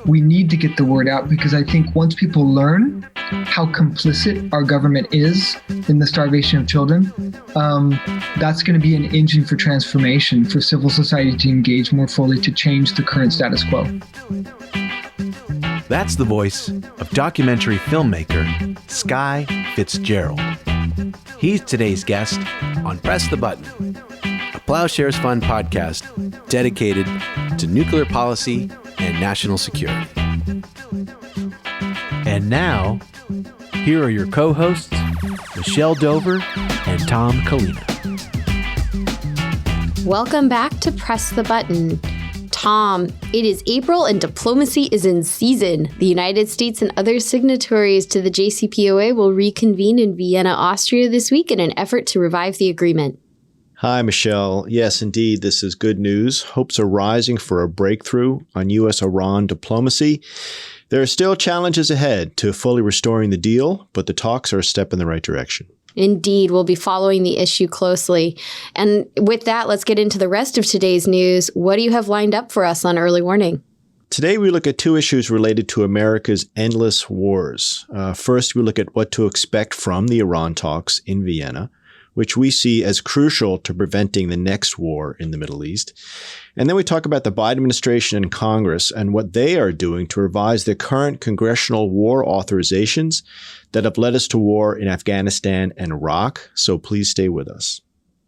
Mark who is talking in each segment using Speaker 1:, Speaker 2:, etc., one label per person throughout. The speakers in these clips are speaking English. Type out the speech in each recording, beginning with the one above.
Speaker 1: we need to get the word out, because I think once people learn how complicit our government is in the starvation of children, that's going to be an engine for transformation, for civil society to engage more fully to change the current status quo.
Speaker 2: That's the voice of documentary filmmaker Skye Fitzgerald. He's today's guest on Press the Button, a Ploughshares Fund podcast dedicated to nuclear policy and national security. And now, here are your co-hosts, Michelle Dover and Tom Kalina.
Speaker 3: Welcome back to Press the Button. Tom, it is April and diplomacy is in season. The United States and other signatories to the JCPOA will reconvene in Vienna, Austria this week in an effort to revive the agreement.
Speaker 4: Hi, Michelle. Yes, indeed, this is good news. Hopes are rising for a breakthrough on U.S.-Iran diplomacy. There are still challenges ahead to fully restoring the deal, but the talks are a step in the right direction.
Speaker 3: Indeed, we'll be following the issue closely. And with that, let's get into the rest of today's news. What do you have lined up for us on Early Warning?
Speaker 4: Today, we look at two issues related to America's endless wars. First, we look at what to expect from the Iran talks in Vienna, which we see as crucial to preventing the next war in the Middle East. And then we talk about the Biden administration and Congress and what they are doing to revise the current congressional war authorizations that have led us to war in Afghanistan and Iraq. So please stay with us.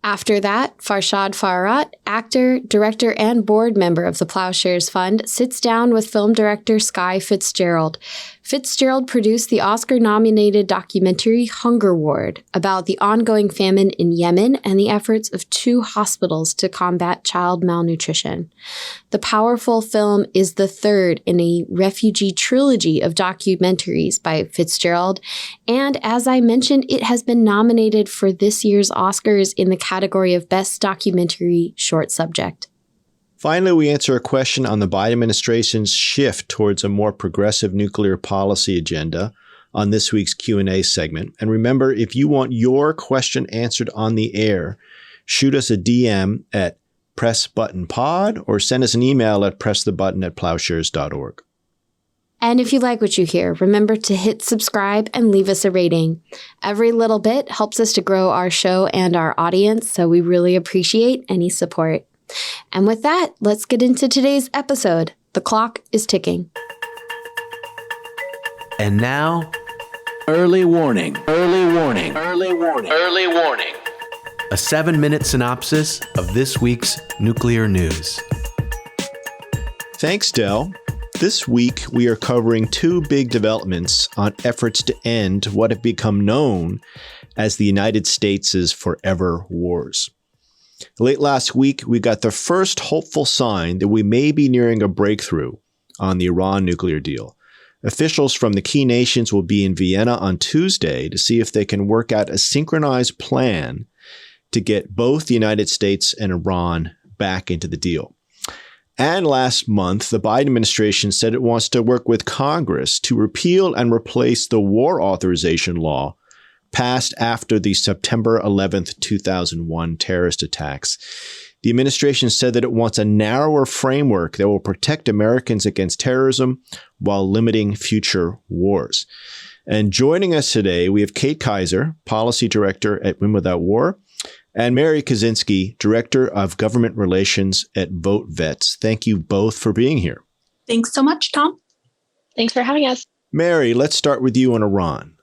Speaker 3: After that, Farshad Farahat, actor, director, and board member of the Ploughshares Fund, sits down with film director Skye Fitzgerald. Fitzgerald produced the Oscar-nominated documentary Hunger Ward about the ongoing famine in Yemen and the efforts of 2 hospitals to combat child malnutrition. The powerful film is the third in a refugee trilogy of documentaries by Fitzgerald, and as I mentioned, it has been nominated for this year's Oscars in the category of Best Documentary Short Subject.
Speaker 4: Finally, we answer a question on the Biden administration's shift towards a more progressive nuclear policy agenda on this week's Q&A segment. And remember, if you want your question answered on the air, shoot us a DM at PressButtonPod or send us an email at pressthebutton@plowshares.org.
Speaker 3: And if you like what you hear, remember to hit subscribe and leave us a rating. Every little bit helps us to grow our show and our audience, so we really appreciate any support. And with that, let's get into today's episode. The clock is ticking.
Speaker 2: And now, Early Warning. Early Warning. Early Warning. Early Warning. A 7-minute synopsis of this week's nuclear news.
Speaker 4: Thanks, Del. This week, we are covering 2 big developments on efforts to end what have become known as the United States' forever wars. Late last week, we got the first hopeful sign that we may be nearing a breakthrough on the Iran nuclear deal. Officials from the key nations will be in Vienna on Tuesday to see if they can work out a synchronized plan to get both the United States and Iran back into the deal. And last month, the Biden administration said it wants to work with Congress to repeal and replace the war authorization law passed after the September 11th, 2001 terrorist attacks. The administration said that it wants a narrower framework that will protect Americans against terrorism while limiting future wars. And joining us today, we have Kate Kizer, Policy Director at Women Without War, and Mary Kaszynski, Director of Government Relations at VoteVets. Thank you both for being here.
Speaker 5: Thanks so much, Tom.
Speaker 6: Thanks for having us.
Speaker 4: Mary, let's start with you on Iran.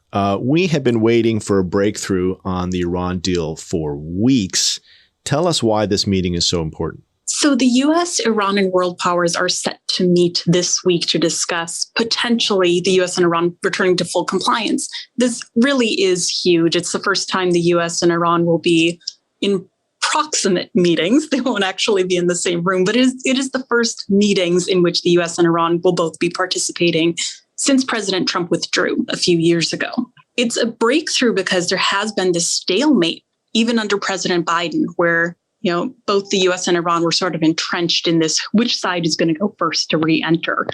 Speaker 4: We have been waiting for a breakthrough on the Iran deal for weeks. Tell us why this meeting is so important.
Speaker 5: So the U.S., Iran, and world powers are set to meet this week to discuss potentially the U.S. and Iran returning to full compliance. This really is huge. It's the first time the U.S. and Iran will be in proximate meetings. They won't actually be in the same room, but it is the first meetings in which the U.S. and Iran will both be participating since President Trump withdrew a few years ago. It's a breakthrough because there has been this stalemate, even under President Biden, where both the U.S. and Iran were sort of entrenched in this, which side is going to go first to re-enter.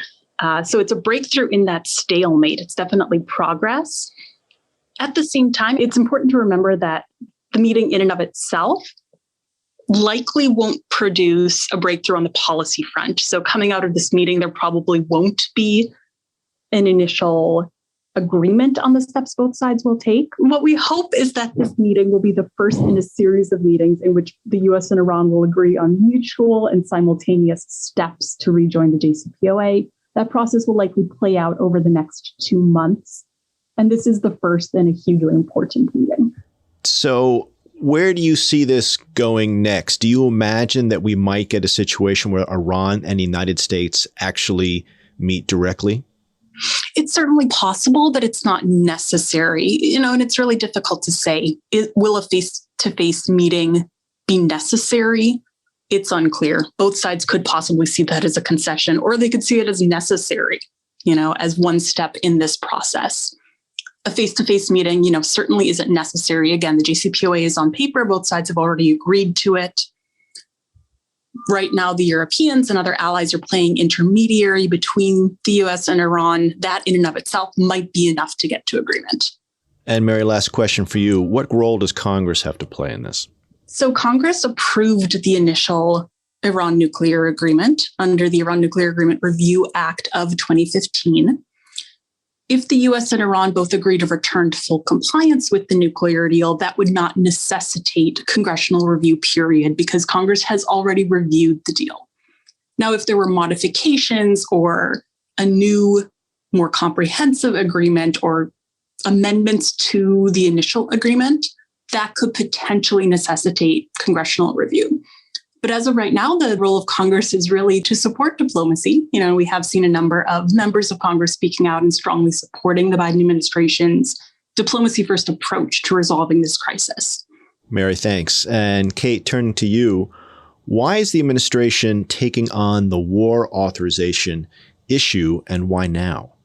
Speaker 5: So it's a breakthrough in that stalemate. It's definitely progress. At the same time, it's important to remember that the meeting in and of itself likely won't produce a breakthrough on the policy front. So coming out of this meeting, there probably won't be an initial agreement on the steps both sides will take. What we hope is that this meeting will be the first in a series of meetings in which the US and Iran will agree on mutual and simultaneous steps to rejoin the JCPOA. That process will likely play out over the next 2 months. And this is the first and a hugely important meeting.
Speaker 4: So where do you see this going next? Do you imagine that we might get a situation where Iran and the United States actually meet directly?
Speaker 5: It's certainly possible, but it's not necessary, and it's really difficult to say. Will a face-to-face meeting be necessary? It's unclear. Both sides could possibly see that as a concession, or they could see it as necessary, as one step in this process. A face-to-face meeting, certainly isn't necessary. Again, the JCPOA is on paper. Both sides have already agreed to it. Right now, the Europeans and other allies are playing intermediary between the US and Iran. That in and of itself might be enough to get to agreement.
Speaker 4: And Mary, last question for you. What role does Congress have to play in this?
Speaker 5: So Congress approved the initial Iran nuclear agreement under the Iran Nuclear Agreement Review Act of 2015. If the US and Iran both agree to return to full compliance with the nuclear deal, that would not necessitate congressional review period because Congress has already reviewed the deal. Now, if there were modifications or a new, more comprehensive agreement or amendments to the initial agreement, that could potentially necessitate congressional review. But as of right now, the role of Congress is really to support diplomacy. We have seen a number of members of Congress speaking out and strongly supporting the Biden administration's diplomacy-first approach to resolving this crisis.
Speaker 4: Mary, thanks. And Kate, turning to you, why is the administration taking on the war authorization issue and why now?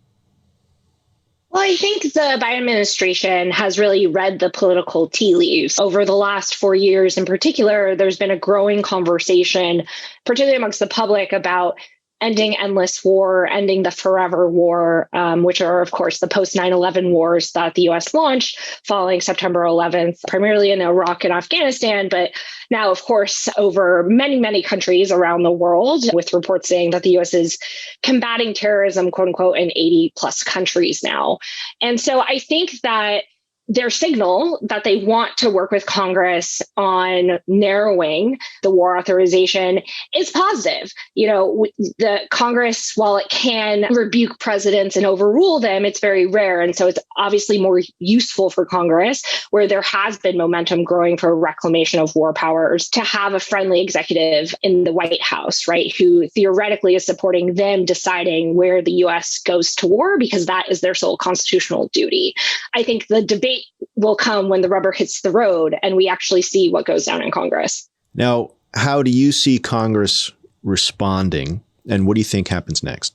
Speaker 6: Well, I think the Biden administration has really read the political tea leaves. Over the last 4 years in particular, there's been a growing conversation, particularly amongst the public, about ending endless war, ending the forever war, which are, of course, the post 9/11 wars that the U.S. launched following September 11th, primarily in Iraq and Afghanistan, but now, of course, over many, many countries around the world, with reports saying that the U.S. is combating terrorism, quote unquote, in 80 plus countries now. And so I think that their signal that they want to work with Congress on narrowing the war authorization is positive. The Congress, while it can rebuke presidents and overrule them, it's very rare. And so it's obviously more useful for Congress, where there has been momentum growing for reclamation of war powers, to have a friendly executive in the White House, right, who theoretically is supporting them deciding where the U.S. goes to war, because that is their sole constitutional duty. I think the debate will come when the rubber hits the road and we actually see what goes down in Congress.
Speaker 4: Now, how do you see Congress responding and what do you think happens next?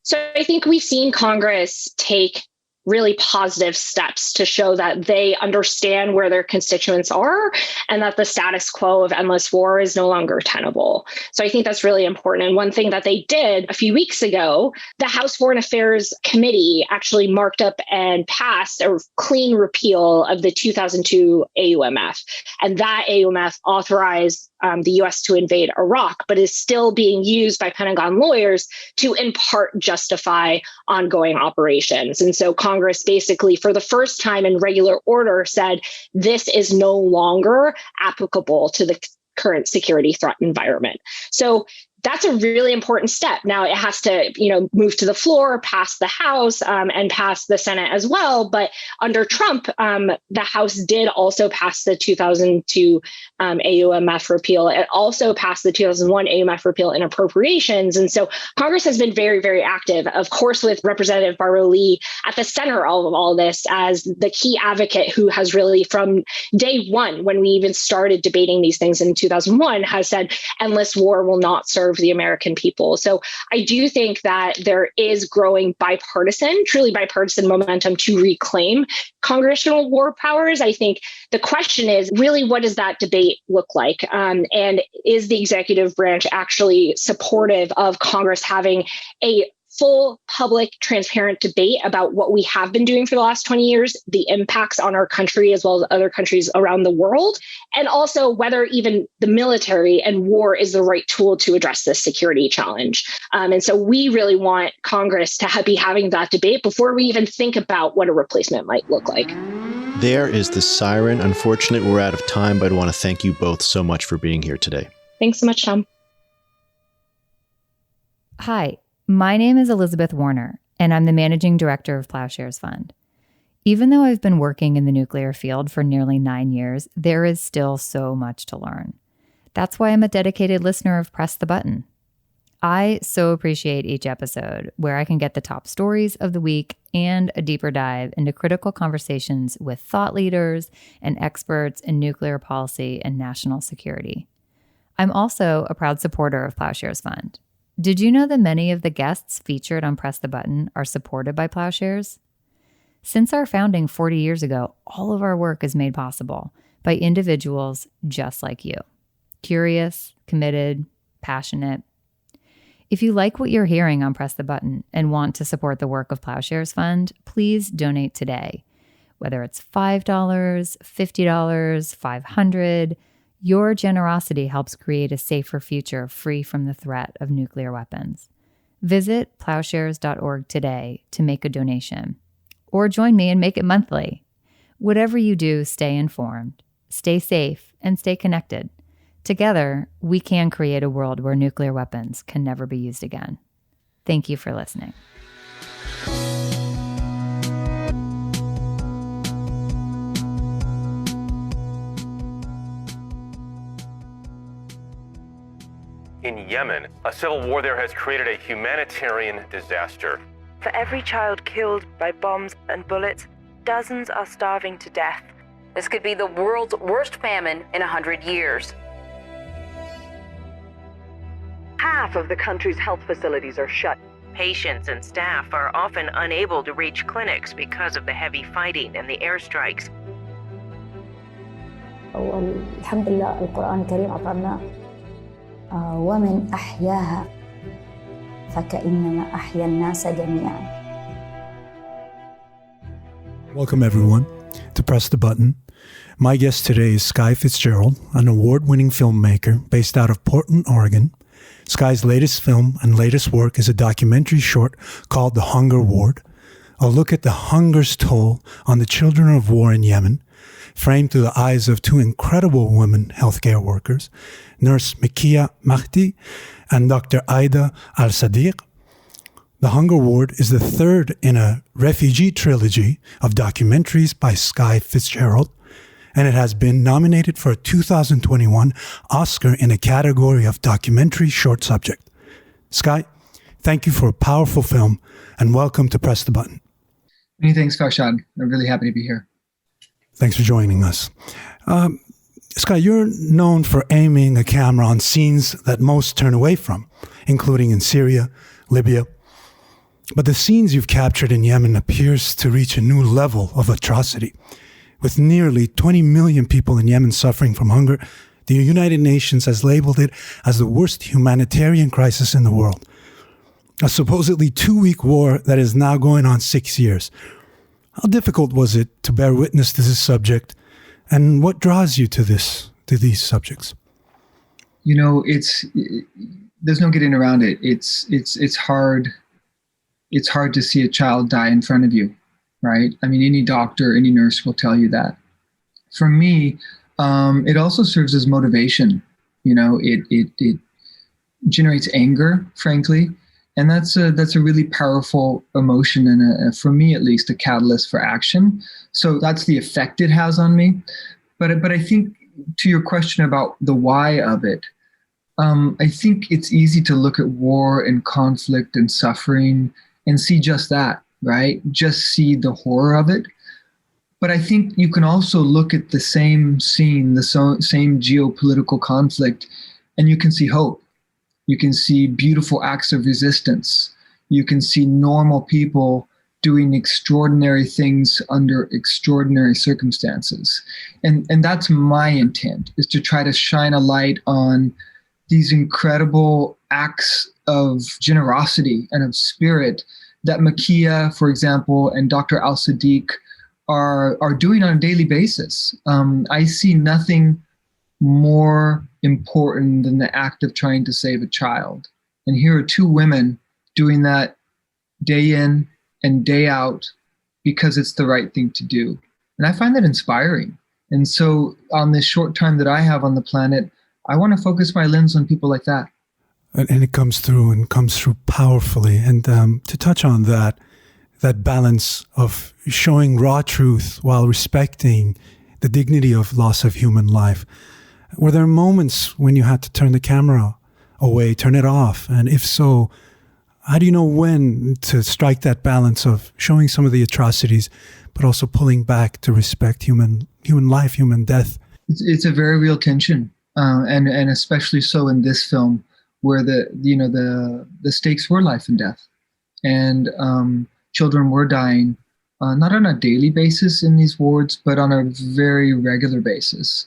Speaker 6: So I think we've seen Congress take really positive steps to show that they understand where their constituents are and that the status quo of endless war is no longer tenable. So I think that's really important. And one thing that they did a few weeks ago, the House Foreign Affairs Committee actually marked up and passed a clean repeal of the 2002 AUMF. And that AUMF authorized the U.S. to invade Iraq, but is still being used by Pentagon lawyers to in part justify ongoing operations. And so Congress basically, for the first time in regular order, said this is no longer applicable to the current security threat environment. So that's a really important step. Now it has to, move to the floor, pass the House, and pass the Senate as well. But under Trump, the House did also pass the 2002 AUMF repeal. It also passed the 2001 AUMF repeal in appropriations. And so Congress has been very, very active, of course, with Representative Barbara Lee at the center of all this as the key advocate who has really, from day one, when we even started debating these things in 2001, has said endless war will not serve the American people. So I do think that there is growing truly bipartisan momentum to reclaim congressional war powers. I think the question is really, what does that debate look like? And is the executive branch actually supportive of Congress having a full, public, transparent debate about what we have been doing for the last 20 years, the impacts on our country as well as other countries around the world, and also whether even the military and war is the right tool to address this security challenge. And so we really want Congress to be having that debate before we even think about what a replacement might look like.
Speaker 4: There is the siren. Unfortunately, we're out of time, but I want to thank you both so much for being here today.
Speaker 6: Thanks so much, Tom.
Speaker 7: Hi. My name is Elizabeth Warner, and I'm the Managing Director of Ploughshares Fund. Even though I've been working in the nuclear field for nearly 9 years, there is still so much to learn. That's why I'm a dedicated listener of Press the Button. I so appreciate each episode where I can get the top stories of the week and a deeper dive into critical conversations with thought leaders and experts in nuclear policy and national security. I'm also a proud supporter of Ploughshares Fund. Did you know that many of the guests featured on Press the Button are supported by Plowshares? Since our founding 40 years ago, all of our work is made possible by individuals just like you. Curious, committed, passionate. If you like what you're hearing on Press the Button and want to support the work of Plowshares Fund, please donate today. Whether it's $5, $50, $500, your generosity helps create a safer future free from the threat of nuclear weapons. Visit plowshares.org today to make a donation. Or join me and make it monthly. Whatever you do, stay informed, stay safe, and stay connected. Together, we can create a world where nuclear weapons can never be used again. Thank you for listening.
Speaker 8: In Yemen, a civil war there has created a humanitarian disaster.
Speaker 9: For every child killed by bombs and bullets, dozens are starving to death.
Speaker 10: This could be the world's worst famine in 100 years.
Speaker 9: Half of the country's health facilities are shut.
Speaker 11: Patients and staff are often unable to reach clinics because of the heavy fighting and the airstrikes.
Speaker 12: الحمد لله القرآن الكريم أعطانا ومن أحياها فكأنما أحيا الناس جميعا.
Speaker 13: Welcome everyone to Press the Button. My guest today is Skye Fitzgerald, an award-winning filmmaker based out of Portland, Oregon. Skye's latest film and latest work is a documentary short called The Hunger Ward, a look at the hunger's toll on the children of war in Yemen, framed through the eyes of two incredible women healthcare workers, Nurse Mikia Mahdi and Dr. Aida Al-Sadiq. The Hunger Ward is the third in a refugee trilogy of documentaries by Skye Fitzgerald, and it has been nominated for a 2021 Oscar in a category of documentary short subject. Skye, thank you for a powerful film, and welcome to Press the Button.
Speaker 1: Many thanks, Farshad. I'm really happy to be here.
Speaker 13: Thanks for joining us. Skye, you're known for aiming a camera on scenes that most turn away from, including in Syria, Libya. But the scenes you've captured in Yemen appears to reach a new level of atrocity. With nearly 20 million people in Yemen suffering from hunger, the United Nations has labeled it as the worst humanitarian crisis in the world. A supposedly 2-week war that is now going on 6 years. How difficult was it to bear witness to this subject, and what draws you to these subjects?
Speaker 1: You know, there's no getting around it. It's hard. It's hard to see a child die in front of you, right? I mean, any doctor, any nurse will tell you that. For me, it also serves as motivation. You know, it generates anger, frankly. And that's a really powerful emotion and for me at least, a catalyst for action. So that's the effect it has on me. But I think to your question about the why of it, I think it's easy to look at war and conflict and suffering and see just that, right? Just see the horror of it. But I think you can also look at the same scene, the same geopolitical conflict, and you can see hope. You can see beautiful acts of resistance. You can see normal people doing extraordinary things under extraordinary circumstances. And that's my intent, is to try to shine a light on these incredible acts of generosity and of spirit that Makia, for example, and Dr. Al-Sadiq are doing on a daily basis. I see nothing more important than the act of trying to save a child. And here are two women doing that day in and day out because it's the right thing to do. And I find that inspiring. And so on this short time that I have on the planet, I want to focus my lens on people like that.
Speaker 13: And it comes through powerfully. And to touch on that balance of showing raw truth while respecting the dignity of loss of human life. Were there moments when you had to turn the camera away, turn it off? And if so, how do you know when to strike that balance of showing some of the atrocities, but also pulling back to respect human life, human death?
Speaker 1: It's a very real tension, and especially so in this film, where the stakes were life and death, and children were dying, not on a daily basis in these wards, but on a very regular basis,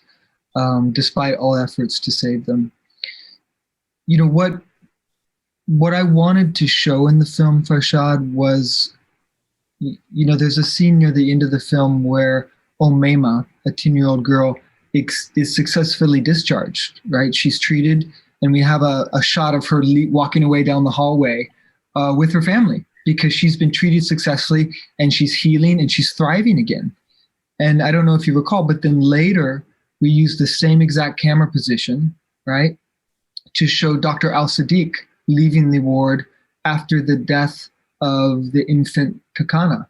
Speaker 1: despite all efforts to save them. What I wanted to show in the film, Farshad, was, there's a scene near the end of the film where Umayma, a 10-year-old girl, is successfully discharged, right? She's treated, and we have a shot of her walking away down the hallway with her family because she's been treated successfully and she's healing and she's thriving again. And I don't know if you recall, but then later we used the same exact camera position, right, to show Dr. Al-Sadiq leaving the ward after the death of the infant Kakana.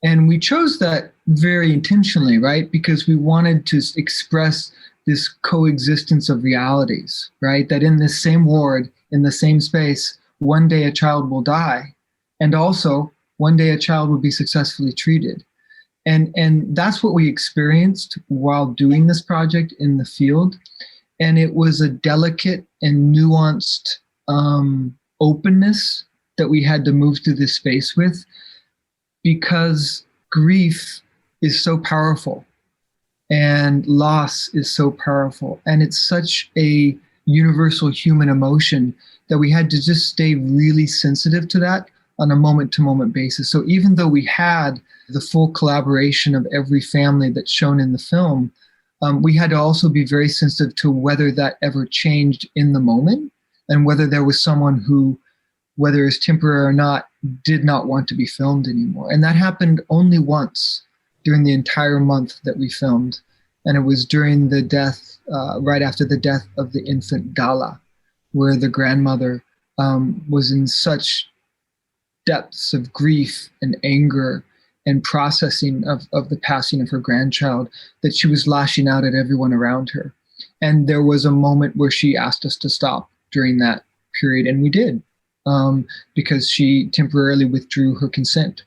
Speaker 1: And we chose that very intentionally, right? Because we wanted to express this coexistence of realities, right? That in this same ward, in the same space, one day a child will die. And also, one day a child will be successfully treated. And that's what we experienced while doing this project in the field. And it was a delicate and nuanced openness that we had to move through this space with, because grief is so powerful and loss is so powerful. And it's such a universal human emotion that we had to just stay really sensitive to that on a moment-to-moment basis. So even though we had the full collaboration of every family that's shown in the film, we had to also be very sensitive to whether that ever changed in the moment and whether there was someone who, whether it's temporary or not, did not want to be filmed anymore. And that happened only once during the entire month that we filmed. And it was during the death, right after the death of the infant Gala, where the grandmother was in such depths of grief and anger and processing of the passing of her grandchild that she was lashing out at everyone around her. And there was a moment where she asked us to stop during that period, and we did, because she temporarily withdrew her consent.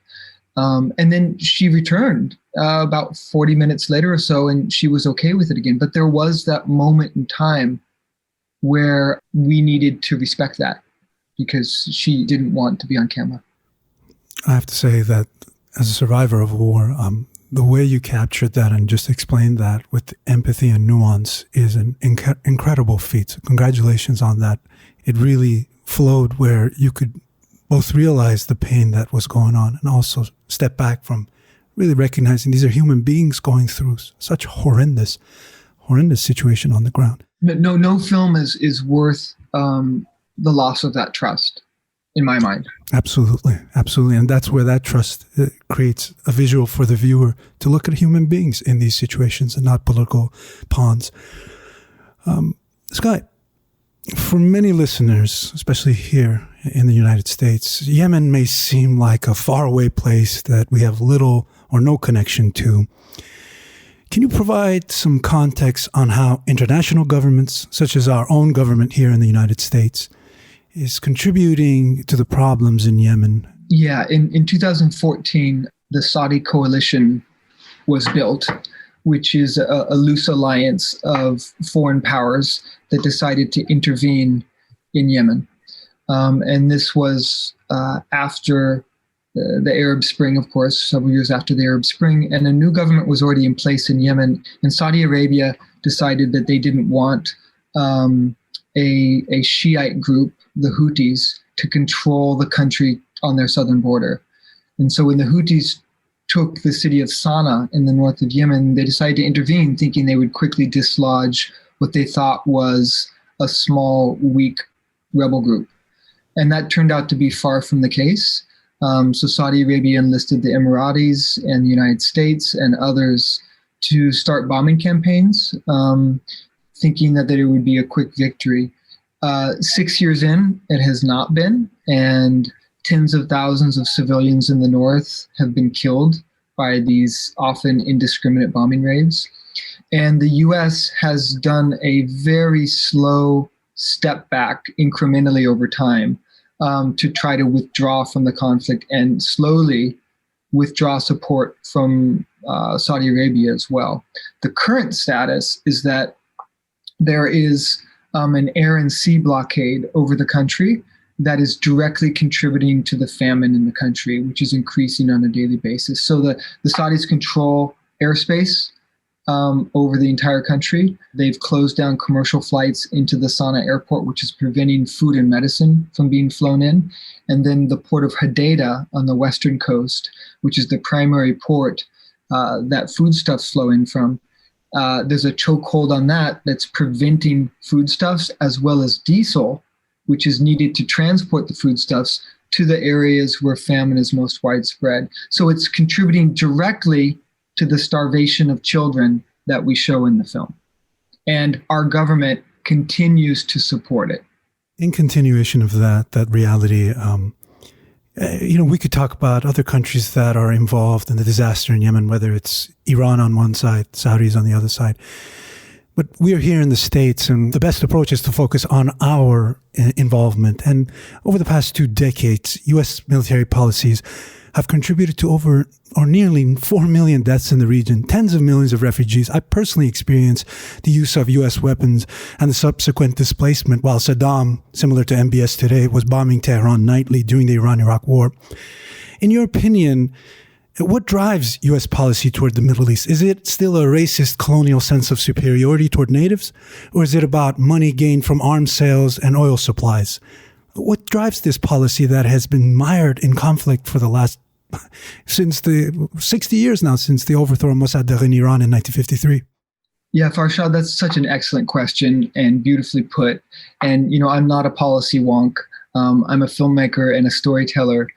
Speaker 1: And then she returned about 40 minutes later or so, and she was okay with it again. But there was that moment in time where we needed to respect that because she didn't want to be on camera.
Speaker 13: I have to say that as a survivor of war, the way you captured that and just explained that with empathy and nuance is an incredible feat. So congratulations on that. It really flowed where you could both realize the pain that was going on and also step back from really recognizing these are human beings going through such horrendous situation on the ground.
Speaker 1: No film is worth the loss of that trust, in my mind.
Speaker 13: Absolutely. And that's where that trust creates a visual for the viewer to look at human beings in these situations and not political pawns. Skye, for many listeners, especially here in the United States, Yemen may seem like a faraway place that we have little or no connection to. Can you provide some context on how international governments, such as our own government here in the United States, is contributing to the problems in Yemen?
Speaker 1: Yeah, in 2014, the Saudi coalition was built, which is a loose alliance of foreign powers that decided to intervene in Yemen. And this was after the Arab Spring, of course, several years after the Arab Spring, and a new government was already in place in Yemen. And Saudi Arabia decided that they didn't want a Shiite group, the Houthis, to control the country on their southern border. And so when the Houthis took the city of Sana'a in the north of Yemen, they decided to intervene, thinking they would quickly dislodge what they thought was a small, weak rebel group. And that turned out to be far from the case. So Saudi Arabia enlisted the Emiratis and the United States and others to start bombing campaigns, thinking that it would be a quick victory. 6 years in, it has not been, and tens of thousands of civilians in the north have been killed by these often indiscriminate bombing raids. And the U.S. has done a very slow step back incrementally over time to try to withdraw from the conflict and slowly withdraw support from Saudi Arabia as well. The current status is that there is an air and sea blockade over the country that is directly contributing to the famine in the country, which is increasing on a daily basis. So the Saudis control airspace over the entire country. They've closed down commercial flights into the Sana'a airport, which is preventing food and medicine from being flown in. And then the port of Hodeidah on the western coast, which is the primary port that foodstuffs flow in from. There's a chokehold on that that's preventing foodstuffs as well as diesel, which is needed to transport the foodstuffs to the areas where famine is most widespread. So it's contributing directly to the starvation of children that we show in the film. And our government continues to support it.
Speaker 13: In continuation of that reality, we could talk about other countries that are involved in the disaster in Yemen, whether it's Iran on one side, Saudis on the other side. But we are here in the States, and the best approach is to focus on our involvement. And over the past 2 decades, U.S. military policies have contributed to over or nearly 4 million deaths in the region, tens of millions of refugees. I personally experienced the use of U.S. weapons and the subsequent displacement while Saddam, similar to MBS today, was bombing Tehran nightly during the Iran-Iraq War. In your opinion, what drives U.S. policy toward the Middle East? Is it still a racist colonial sense of superiority toward natives? Or is it about money gained from arms sales and oil supplies? What drives this policy that has been mired in conflict for the last, since the 60 years now, since the overthrow of Mossadegh in Iran in 1953?
Speaker 1: Yeah, Farshad, that's such an excellent question and beautifully put. And, I'm not a policy wonk. I'm a filmmaker and a storyteller.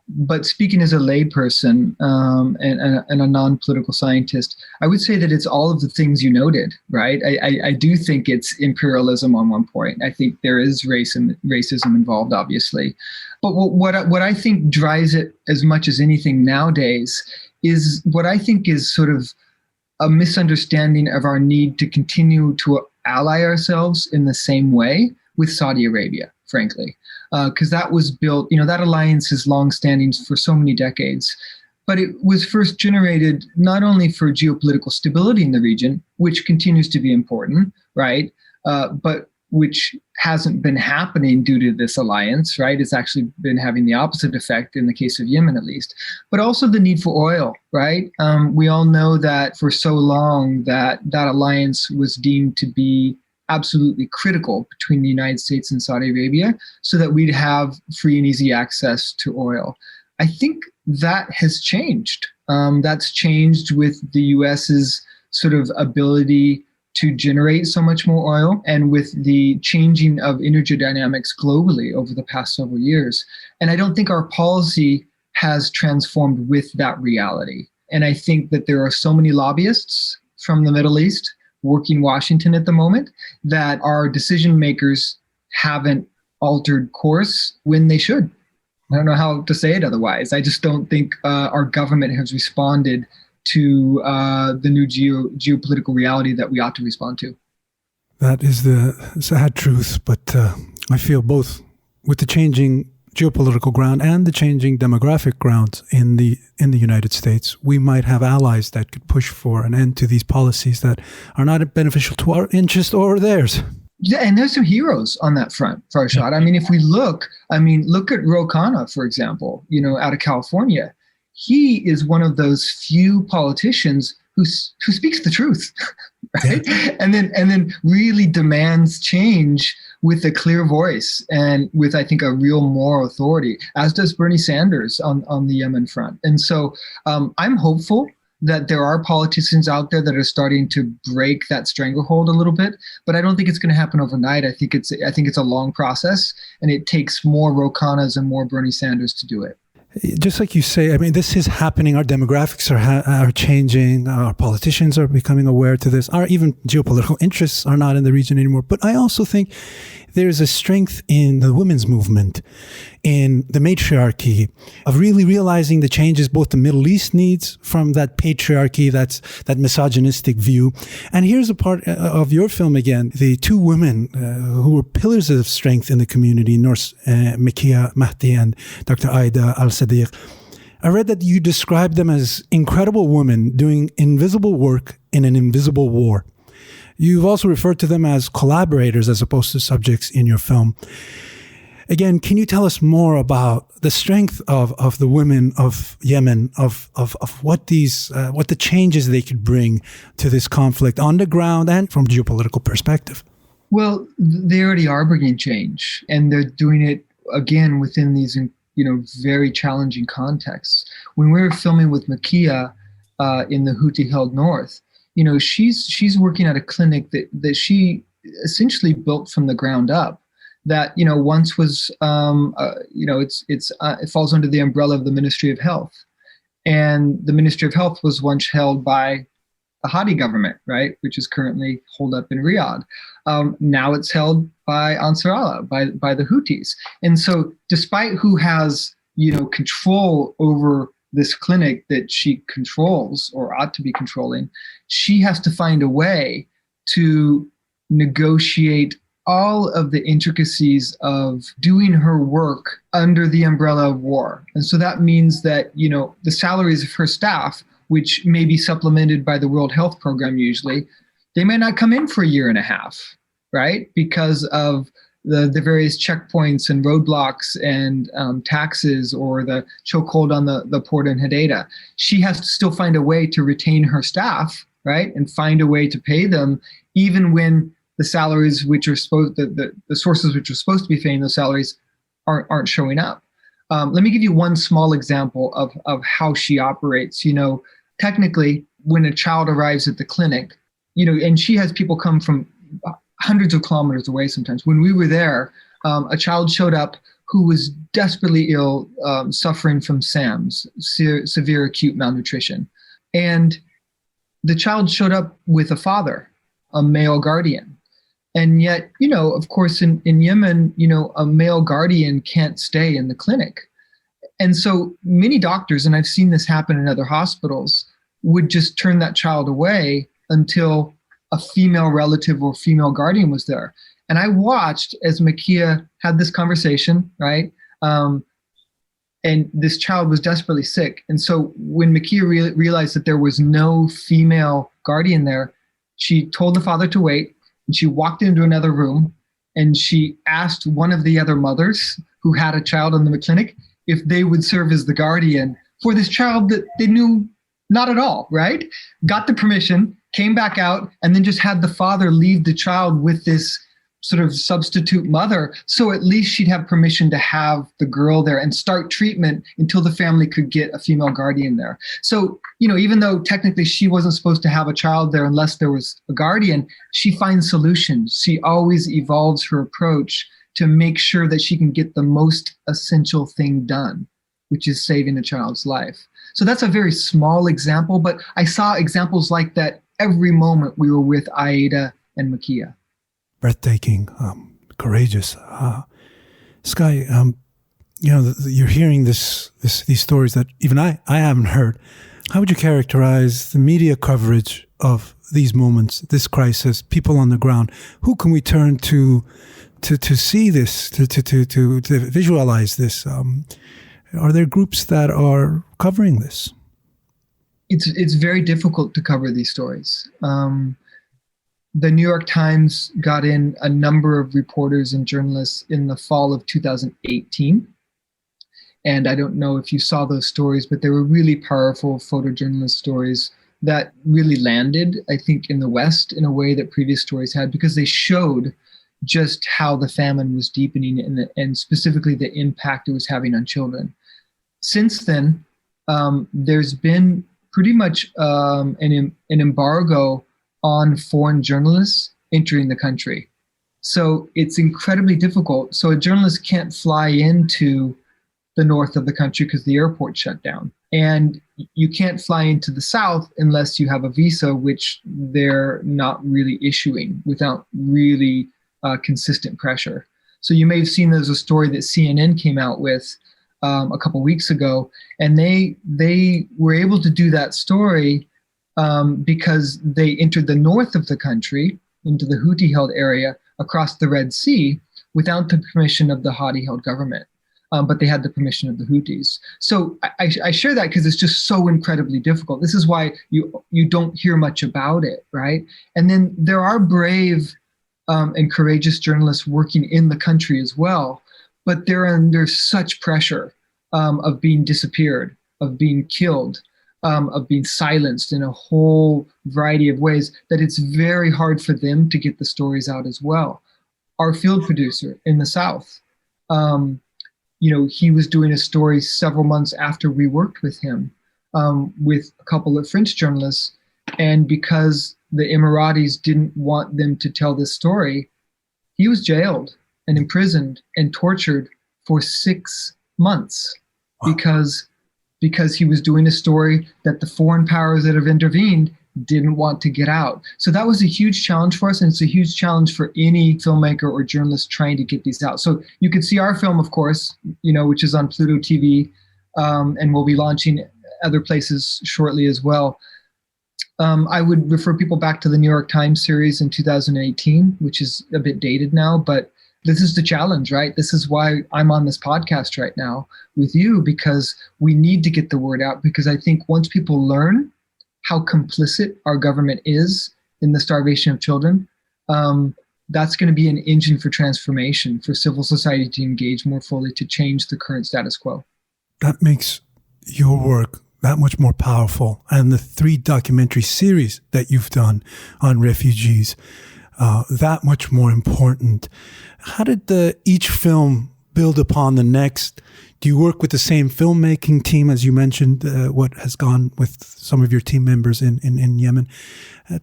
Speaker 1: But speaking as a layperson and a non-political scientist, I would say that it's all of the things you noted, right? I do think it's imperialism on one point. I think there is racism involved, obviously. But what I think drives it as much as anything nowadays is what I think is sort of a misunderstanding of our need to continue to ally ourselves in the same way with Saudi Arabia, frankly. Because that was built, that alliance is longstanding for so many decades. But it was first generated not only for geopolitical stability in the region, which continues to be important, right? But which hasn't been happening due to this alliance, right? It's actually been having the opposite effect in the case of Yemen, at least. But also the need for oil, right? We all know that for so long that alliance was deemed to be absolutely critical between the United States and Saudi Arabia so that we'd have free and easy access to oil. I think that has changed. That's changed with the US's sort of ability to generate so much more oil and with the changing of energy dynamics globally over the past several years. And I don't think our policy has transformed with that reality. And I think that there are so many lobbyists from the Middle East working Washington at the moment that our decision makers haven't altered course when they should. I don't know how to say it otherwise. I just don't think our government has responded to the new geopolitical reality that we ought to respond to.
Speaker 13: That is the sad truth, but I feel both with the changing geopolitical ground and the changing demographic grounds in the United States, we might have allies that could push for an end to these policies that are not beneficial to our interest or theirs.
Speaker 1: Yeah, and there's some heroes on that front, Farshad. I mean, if we look at Ro Khanna, for example, out of California. He is one of those few politicians who speaks the truth, right? And then really demands change with a clear voice and with, I think, a real moral authority, as does Bernie Sanders on the Yemen front. And so I'm hopeful that there are politicians out there that are starting to break that stranglehold a little bit, but I don't think it's going to happen overnight. I think it's a long process, and it takes more Ro Khannas and more Bernie Sanders to do it.
Speaker 13: Just like you say, I mean, this is happening. Our demographics are changing. Our politicians are becoming aware to this. Our even geopolitical interests are not in the region anymore. But I also think there's a strength in the women's movement, in the matriarchy, of really realizing the changes both the Middle East needs from that patriarchy, that misogynistic view. And here's a part of your film again, the two women who were pillars of strength in the community, Nurse Makia Mahdi and Dr. Aida Al-Sadiq. I read that you described them as incredible women doing invisible work in an invisible war. You've also referred to them as collaborators as opposed to subjects in your film. Again, can you tell us more about the strength of the women of Yemen, of what the changes they could bring to this conflict on the ground and from a geopolitical perspective?
Speaker 1: Well, they already are bringing change, and they're doing it again within these, very challenging contexts. When we were filming with Makia in the Houthi-held north, she's working at a clinic that she essentially built from the ground up. That once was it falls under the umbrella of the Ministry of Health, and the Ministry of Health was once held by the Hadi government, right, which is currently holed up in Riyadh. Now it's held by Ansar Allah, by the Houthis, and so despite who has control over this clinic that she controls or ought to be controlling, she has to find a way to negotiate all of the intricacies of doing her work under the umbrella of war. And so that means that, the salaries of her staff, which may be supplemented by the World Health Program usually, they may not come in for a year and a half, right? Because of the various checkpoints and roadblocks and taxes, or the chokehold on the port in Hodeidah. She has to still find a way to retain her staff, right? And find a way to pay them, even when the salaries which are supposed, the sources which are supposed to be paying those salaries aren't showing up. Let me give you one small example of how she operates. Technically, when a child arrives at the clinic, and she has people come from hundreds of kilometers away sometimes. When we were there, a child showed up who was desperately ill, suffering from SAMS, severe acute malnutrition. And the child showed up with a father, a male guardian. And yet, of course, in Yemen, a male guardian can't stay in the clinic. And so many doctors, and I've seen this happen in other hospitals, would just turn that child away until a female relative or female guardian was there. And I watched as Makia had this conversation, right? And this child was desperately sick. And so when Makia realized that there was no female guardian there, she told the father to wait, and she walked into another room, and she asked one of the other mothers who had a child in the clinic if they would serve as the guardian for this child that they knew not at all, right? Got the permission, came back out, and then just had the father leave the child with this sort of substitute mother. So at least she'd have permission to have the girl there and start treatment until the family could get a female guardian there. So, even though technically she wasn't supposed to have a child there unless there was a guardian, she finds solutions. She always evolves her approach to make sure that she can get the most essential thing done, which is saving a child's life. So that's a very small example, but I saw examples like that every moment we were with Aida and Makia.
Speaker 13: Breathtaking, courageous. Skye, you're hearing these stories that even I haven't heard. How would you characterize the media coverage of these moments, this crisis, people on the ground? Who can we turn to see this, to visualize this? Are there groups that are covering this?
Speaker 1: It's very difficult to cover these stories. The New York Times got in a number of reporters and journalists in the fall of 2018. And I don't know if you saw those stories, but they were really powerful photojournalist stories that really landed, I think, in the West in a way that previous stories had, because they showed just how the famine was deepening and specifically the impact it was having on children. Since then, there's been pretty much an embargo on foreign journalists entering the country. So it's incredibly difficult. So a journalist can't fly into the north of the country because the airport shut down. And you can't fly into the south unless you have a visa, which they're not really issuing without really consistent pressure. So you may have seen there's a story that CNN came out with a couple weeks ago, and they were able to do that story because they entered the north of the country into the Houthi-held area across the Red Sea without the permission of the Houthi-held government. But they had the permission of the Houthis. So I share that because it's just so incredibly difficult. This is why you don't hear much about it, right? And then there are brave and courageous journalists working in the country as well, but they're under such pressure of being disappeared, of being killed, of being silenced in a whole variety of ways that it's very hard for them to get the stories out as well. Our field producer in the South, he was doing a story several months after we worked with him with a couple of French journalists. And because the Emiratis didn't want them to tell this story, he was jailed and imprisoned and tortured for 6 months because he was doing a story that the foreign powers that have intervened didn't want to get out. So that was a huge challenge for us, and it's a huge challenge for any filmmaker or journalist trying to get these out. So you can see our film, of course, which is on Pluto TV, and we'll be launching other places shortly as well. I would refer people back to the New York Times series in 2018, which is a bit dated now, but this is the challenge, right? This is why I'm on this podcast right now with you, because we need to get the word out, because I think once people learn how complicit our government is in the starvation of children, that's going to be an engine for transformation, for civil society to engage more fully to change the current status quo.
Speaker 13: That makes your work that much more powerful. And the 3 documentary series that you've done on refugees, that much more important. How did each film build upon the next? Do you work with the same filmmaking team, as you mentioned, what has gone with some of your team members in Yemen?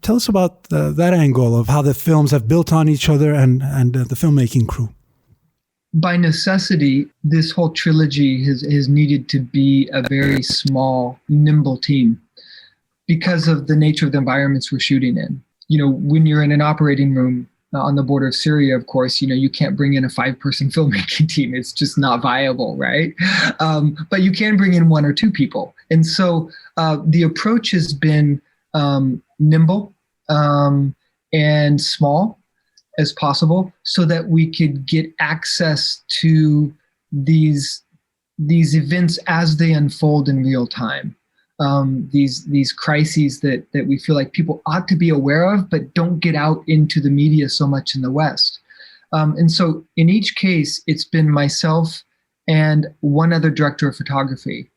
Speaker 13: Tell us about that angle of how the films have built on each other and the filmmaking crew.
Speaker 1: By necessity, this whole trilogy has needed to be a very small, nimble team because of the nature of the environments we're shooting in. When you're in an operating room on the border of Syria, of course, you can't bring in a 5-person filmmaking team. It's just not viable, right? But you can bring in 1 or 2 people. And so the approach has been nimble and small as possible so that we could get access to these events as they unfold in real time. These crises that we feel like people ought to be aware of, but don't get out into the media so much in the West. And so in each case, it's been myself and 1 other director of photography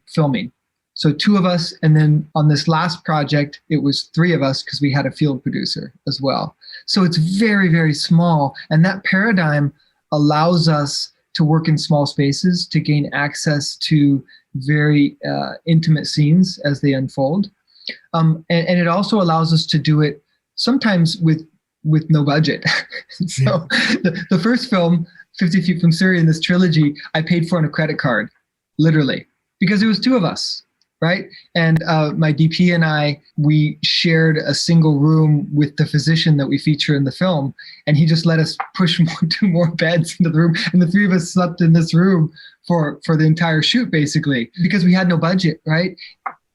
Speaker 1: filming. So 2 of us, and then on this last project, it was 3 of us because we had a field producer as well. So it's very, very small. And that paradigm allows us to work in small spaces, to gain access to very intimate scenes as they unfold. And it also allows us to do it sometimes with no budget. So the first film, 50 Feet from Syria, in this trilogy, I paid for on a credit card, literally, because it was 2 of us, right? And my DP and I, we shared a single room with the physician that we feature in the film, and he just let us push 2 more beds into the room, and the 3 of us slept in this room for the entire shoot, basically, because we had no budget, right?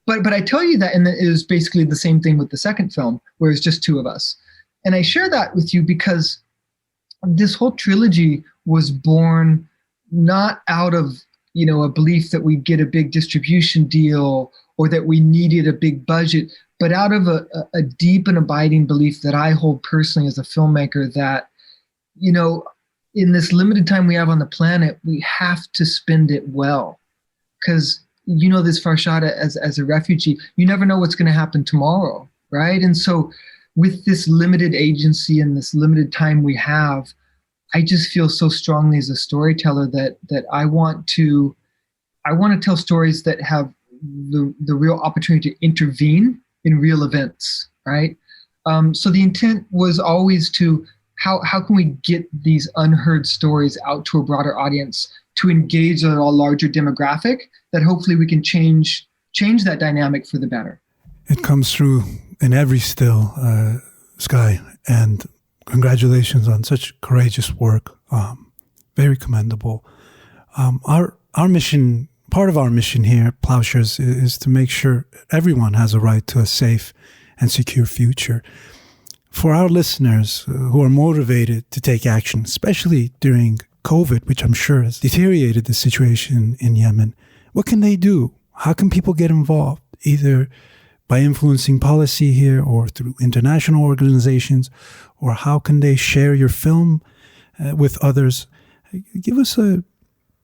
Speaker 1: But I tell you that, and it was basically the same thing with the second film, where it's just 2 of us. And I share that with you because this whole trilogy was born not out of a belief that we'd get a big distribution deal or that we needed a big budget, but out of a deep and abiding belief that I hold personally as a filmmaker that, in this limited time we have on the planet, we have to spend it well. Because you know this, Farshad, as a refugee, you never know what's going to happen tomorrow, right? And so with this limited agency and this limited time we have, I just feel so strongly as a storyteller that I want to tell stories that have the real opportunity to intervene in real events, right? So the intent was always to how can we get these unheard stories out to a broader audience to engage a larger demographic that hopefully we can change that dynamic for the better.
Speaker 13: It comes through in every still, Skye, and congratulations on such courageous work. Very commendable. Our mission, part of our mission here at Plowshares, is to make sure everyone has a right to a safe and secure future. For our listeners who are motivated to take action, especially during COVID, which I'm sure has deteriorated the situation in Yemen, what can they do? How can people get involved, either by influencing policy here or through international organizations, or how can they share your film with others? Give us a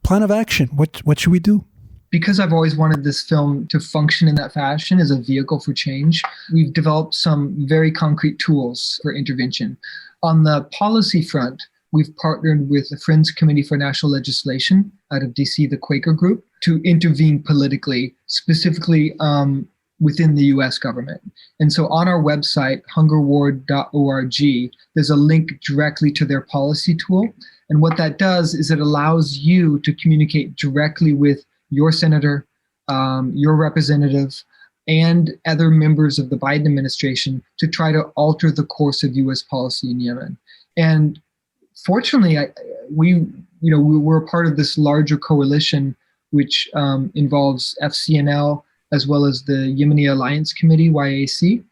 Speaker 13: plan of action. What should we do?
Speaker 1: Because I've always wanted this film to function in that fashion as a vehicle for change, we've developed some very concrete tools for intervention. On the policy front, we've partnered with the Friends Committee for National Legislation out of DC, the Quaker Group, to intervene politically, specifically within the US government. And so on our website, hungerward.org, there's a link directly to their policy tool. And what that does is it allows you to communicate directly with your senator, your representative, and other members of the Biden administration to try to alter the course of US policy in Yemen. And fortunately, we're a part of this larger coalition, which involves FCNL, as well as the Yemeni Alliance Committee, YAC,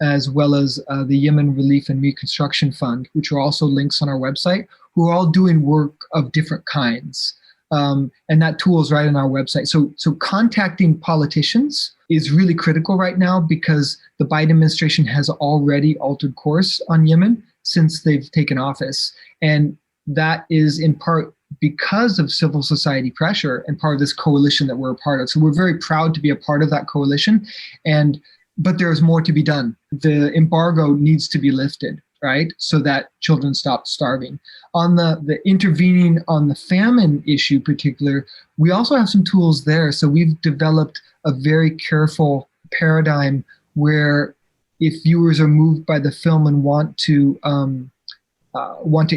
Speaker 1: as well as the Yemen Relief and Reconstruction Fund, which are also links on our website, who are all doing work of different kinds. And that tool is right on our website. So contacting politicians is really critical right now because the Biden administration has already altered course on Yemen since they've taken office. And that is in part because of civil society pressure and part of this coalition that we're a part of. So we're very proud to be a part of that coalition. But there's more to be done. The embargo needs to be lifted, right? So that children stop starving. On the intervening on the famine issue particular, we also have some tools there. So we've developed a very careful paradigm where if viewers are moved by the film and want to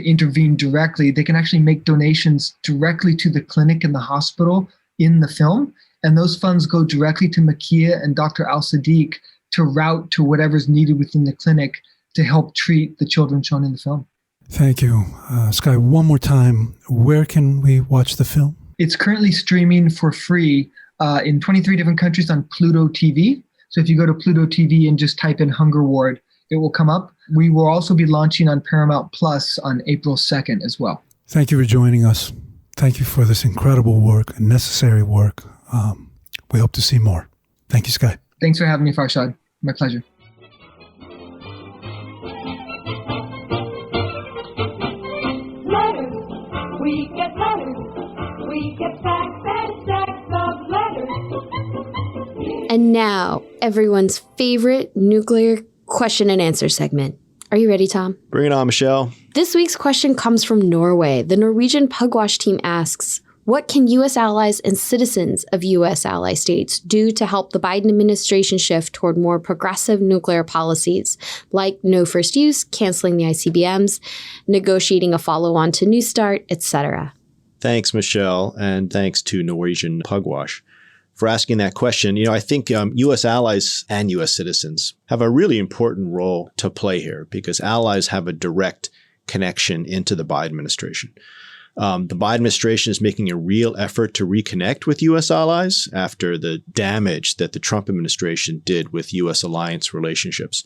Speaker 1: intervene directly, they can actually make donations directly to the clinic and the hospital in the film. And those funds go directly to Makia and Dr. Al-Sadiq to route to whatever's needed within the clinic to help treat the children shown in the film.
Speaker 13: Thank you. Skye, one more time, where can we watch the film?
Speaker 1: It's currently streaming for free in 23 different countries on Pluto TV. So if you go to Pluto TV and just type in Hunger Ward, it will come up. We will also be launching on Paramount Plus on April 2nd as well.
Speaker 13: Thank you for joining us. Thank you for this incredible work and necessary work. We hope to see more. Thank you, Skye.
Speaker 1: Thanks for having me, Farshad. My pleasure.
Speaker 14: Letters. We get letters. We get stacks and stacks of letters.
Speaker 3: And now, everyone's favorite nuclear question and answer segment. Are you ready, Tom?
Speaker 4: Bring it on, Michelle.
Speaker 3: This week's question comes from Norway. The Norwegian Pugwash team asks, what can U.S. allies and citizens of U.S. ally states do to help the Biden administration shift toward more progressive nuclear policies, like no first use, canceling the ICBMs, negotiating a follow-on to New START, etc.?
Speaker 4: Thanks, Michelle, and thanks to Norwegian Pugwash for asking that question. I think U.S. allies and U.S. citizens have a really important role to play here because allies have a direct connection into the Biden administration. The Biden administration is making a real effort to reconnect with U.S. allies after the damage that the Trump administration did with U.S. alliance relationships.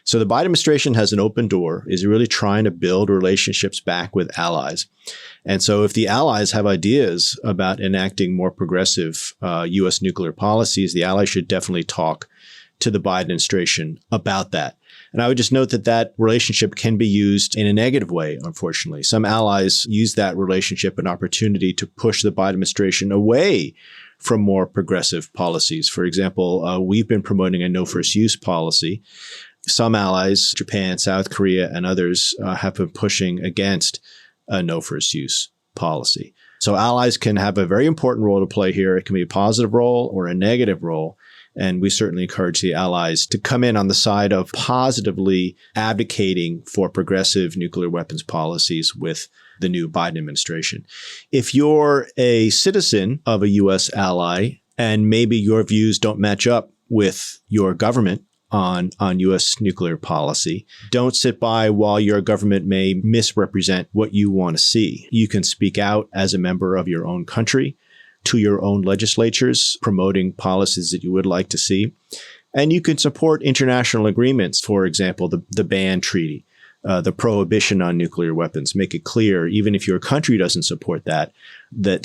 Speaker 4: So the Biden administration has an open door, is really trying to build relationships back with allies. And so if the allies have ideas about enacting more progressive U.S. nuclear policies, the allies should definitely talk to the Biden administration about that. And I would just note that relationship can be used in a negative way, unfortunately. Some allies use that relationship an opportunity to push the Biden administration away from more progressive policies. For example, we've been promoting a no first use policy. Some allies, Japan, South Korea, and others, have been pushing against a no first use policy. So allies can have a very important role to play here. It can be a positive role or a negative role. And we certainly encourage the allies to come in on the side of positively advocating for progressive nuclear weapons policies with the new Biden administration. If you're a citizen of a U.S. ally and maybe your views don't match up with your government on U.S. nuclear policy, don't sit by while your government may misrepresent what you want to see. You can speak out as a member of your own country to your own legislatures, promoting policies that you would like to see. And you can support international agreements, for example, the ban treaty, the prohibition on nuclear weapons. Make it clear, even if your country doesn't support that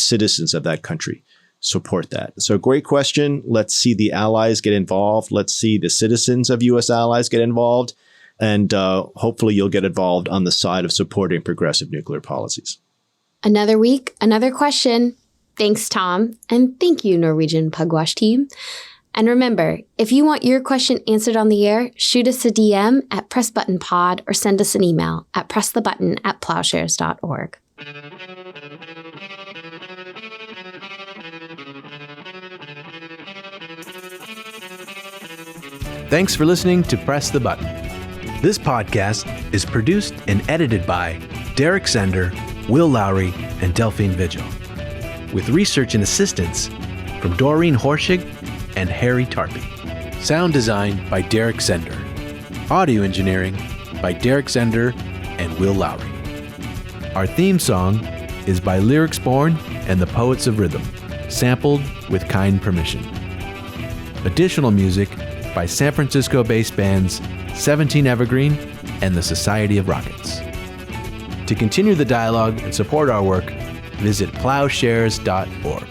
Speaker 4: citizens of that country support that. So great question. Let's see the allies get involved. Let's see the citizens of U.S. allies get involved. And hopefully you'll get involved on the side of supporting progressive nuclear policies.
Speaker 3: Another week, another question. Thanks, Tom. And thank you, Norwegian Pugwash team. And remember, if you want your question answered on the air, shoot us a DM at PressButtonPod or send us an email at pressthebutton@plowshares.org.
Speaker 2: Thanks for listening to Press the Button. This podcast is produced and edited by Derek Sender, Will Lowry, and Delphine Vigil, with research and assistance from Doreen Horschig and Harry Tarpey. Sound design by Derek Sender. Audio engineering by Derek Sender and Will Lowry. Our theme song is by Lyrics Born and the Poets of Rhythm, sampled with kind permission. Additional music by San Francisco-based bands 17 Evergreen and the Society of Rockets. To continue the dialogue and support our work, visit plowshares.org.